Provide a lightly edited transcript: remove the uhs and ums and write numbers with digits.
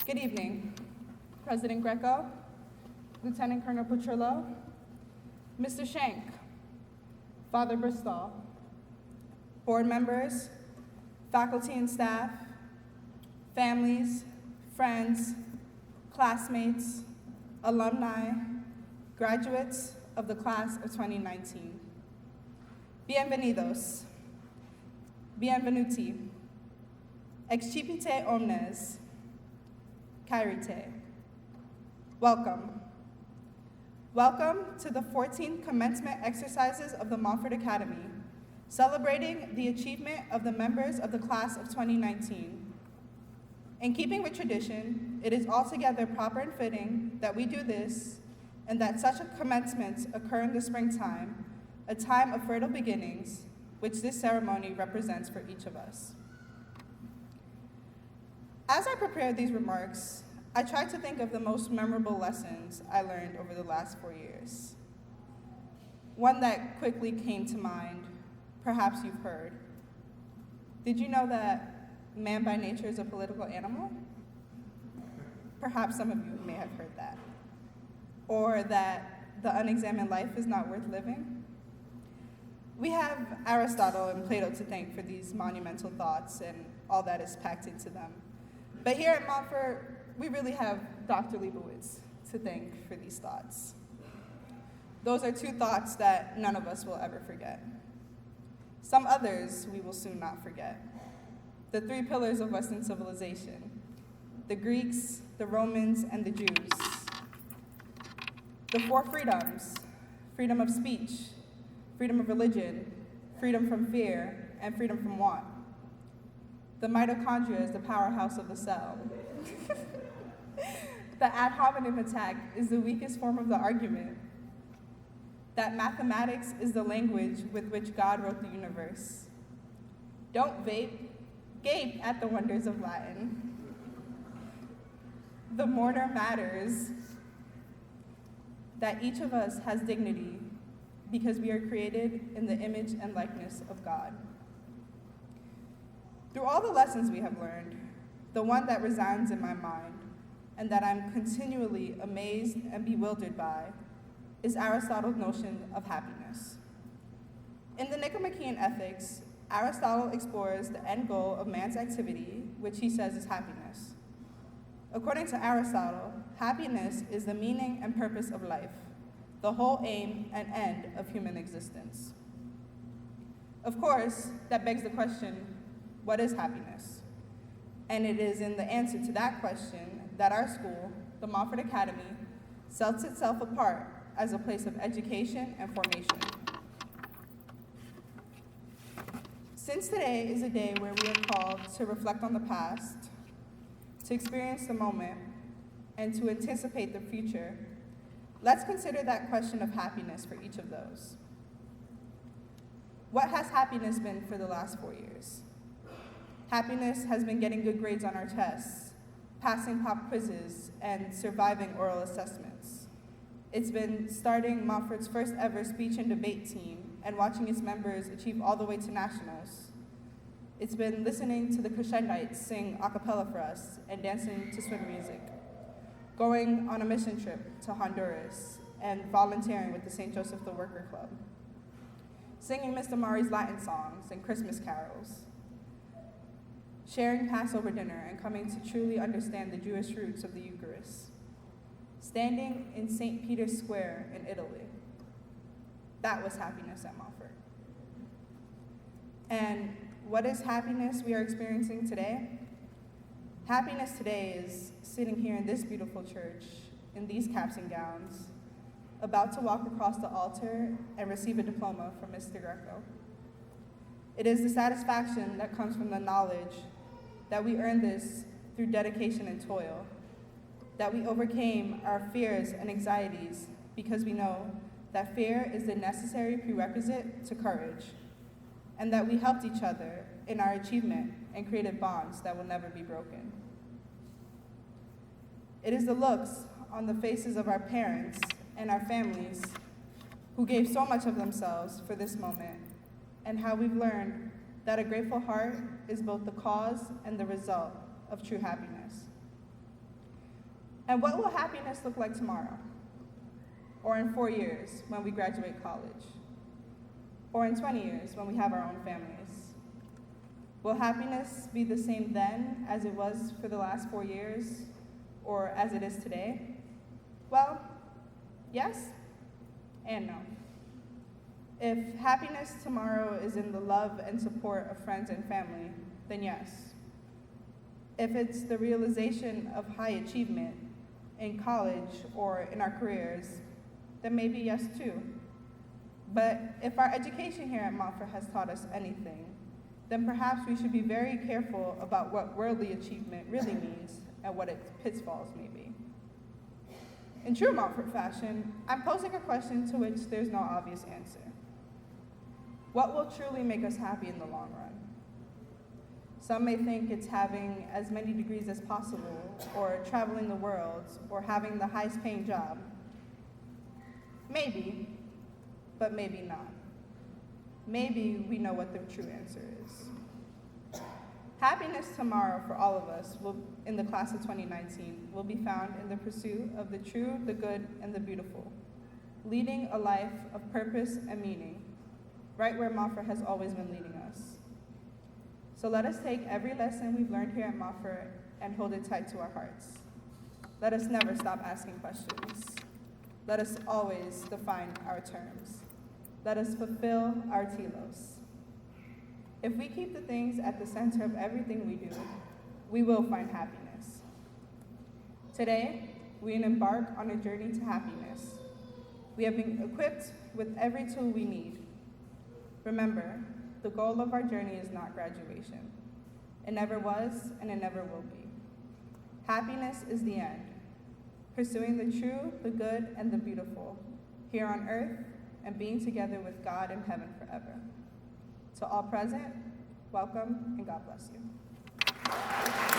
Good evening, President Greco, Lieutenant Colonel Petrillo, Mr. Shank, Father Bristol, board members, faculty and staff, families, friends, classmates, alumni, graduates of the class of 2019. Bienvenidos, bienvenuti, excipite omnes, Kairite. Welcome. Welcome to the 14th commencement exercises of the Montfort Academy, celebrating the achievement of the members of the class of 2019. In keeping with tradition, it is altogether proper and fitting that we do this and that such a commencements occur in the springtime, a time of fertile beginnings, which this ceremony represents for each of us. As I prepared these remarks, I tried to think of the most memorable lessons I learned over the last 4 years. One that quickly came to mind, perhaps you've heard. Did you know that man by nature is a political animal? Perhaps some of you may have heard that. Or that the unexamined life is not worth living? We have Aristotle and Plato to thank for these monumental thoughts and all that is packed into them. But here at Montfort, we really have Dr. Leibowitz to thank for these thoughts. Those are two thoughts that none of us will ever forget. Some others we will soon not forget. The three pillars of Western civilization: the Greeks, the Romans, and the Jews. The four freedoms: freedom of speech, freedom of religion, freedom from fear, and freedom from want. The mitochondria is the powerhouse of the cell. The ad hominem attack is the weakest form of the argument. That mathematics is the language with which God wrote the universe. Don't vape, gape at the wonders of Latin. The mortar matters. That each of us has dignity because we are created in the image and likeness of God. Through all the lessons we have learned, the one that resounds in my mind and that I'm continually amazed and bewildered by is Aristotle's notion of happiness. In the Nicomachean Ethics, Aristotle explores the end goal of man's activity, which he says is happiness. According to Aristotle, happiness is the meaning and purpose of life, the whole aim and end of human existence. Of course, that begs the question, what is happiness? And it is in the answer to that question that our school, the Montfort Academy, sets itself apart as a place of education and formation. Since today is a day where we are called to reflect on the past, to experience the moment, and to anticipate the future, let's consider that question of happiness for each of those. What has happiness been for the last 4 years? Happiness has been getting good grades on our tests, passing pop quizzes, and surviving oral assessments. It's been starting Montfort's first ever speech and debate team and watching its members achieve all the way to nationals. It's been listening to the Crescendites sing a cappella for us and dancing to swing music, going on a mission trip to Honduras and volunteering with the St. Joseph the Worker Club, singing Mr. Mari's Latin songs and Christmas carols, sharing Passover dinner and coming to truly understand the Jewish roots of the Eucharist, standing in St. Peter's Square in Italy. That was happiness at Montfort. And what is happiness we are experiencing today? Happiness today is sitting here in this beautiful church, in these caps and gowns, about to walk across the altar and receive a diploma from Mr. Greco. It is the satisfaction that comes from the knowledge that we earned this through dedication and toil, that we overcame our fears and anxieties because we know that fear is the necessary prerequisite to courage, and that we helped each other in our achievement and created bonds that will never be broken. It is the looks on the faces of our parents and our families who gave so much of themselves for this moment, and how we've learned that a grateful heart is both the cause and the result of true happiness. And what will happiness look like tomorrow? Or in 4 years when we graduate college? Or in 20 years when we have our own families? Will happiness be the same then as it was for the last 4 years, or as it is today? Well, yes and no. If happiness tomorrow is in the love and support of friends and family, then yes. If it's the realization of high achievement in college or in our careers, then maybe yes too. But if our education here at Montfort has taught us anything, then perhaps we should be very careful about what worldly achievement really means and what its pitfalls may be. In true Montfort fashion, I'm posing a question to which there's no obvious answer. What will truly make us happy in the long run? Some may think it's having as many degrees as possible, or traveling the world, or having the highest paying job. Maybe, but maybe not. Maybe we know what the true answer is. Happiness tomorrow for all of us in the class of 2019 will be found in the pursuit of the true, the good, and the beautiful, leading a life of purpose and meaning, right where Montfort has always been leading us. So let us take every lesson we've learned here at Montfort and hold it tight to our hearts. Let us never stop asking questions. Let us always define our terms. Let us fulfill our telos. If we keep the things at the center of everything we do, we will find happiness. Today, we embark on a journey to happiness. We have been equipped with every tool we need. Remember, the goal of our journey is not graduation. It never was, and it never will be. Happiness is the end, pursuing the true, the good, and the beautiful, here on earth, and being together with God in heaven forever. To all present, welcome, and God bless you.